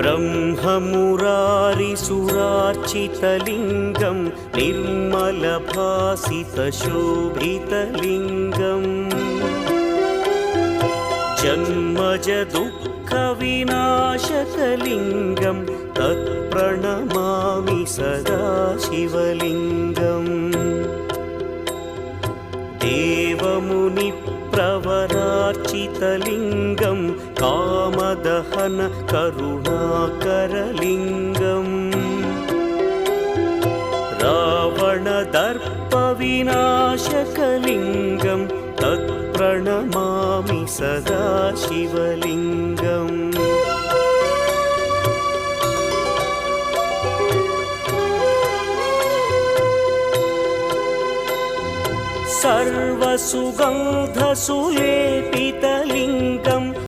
ब्रह्ममुरारिसुरार्चितलिङ्गं निर्मलभासितशोभितलिङ्गम् जन्मजदुःखविनाशकलिङ्गं तत्प्रणमामि सदा शिवलिङ्गम् देवमुनिप्रवरार्चितलिङ्गं कामदहन करुणाकरलिङ्गम् रावणदर्पविनाशकलिङ्गं तत्प्रणमामि सदा शिवलिङ्गम् सर्वसुगन्धसुलेपितलिङ्गं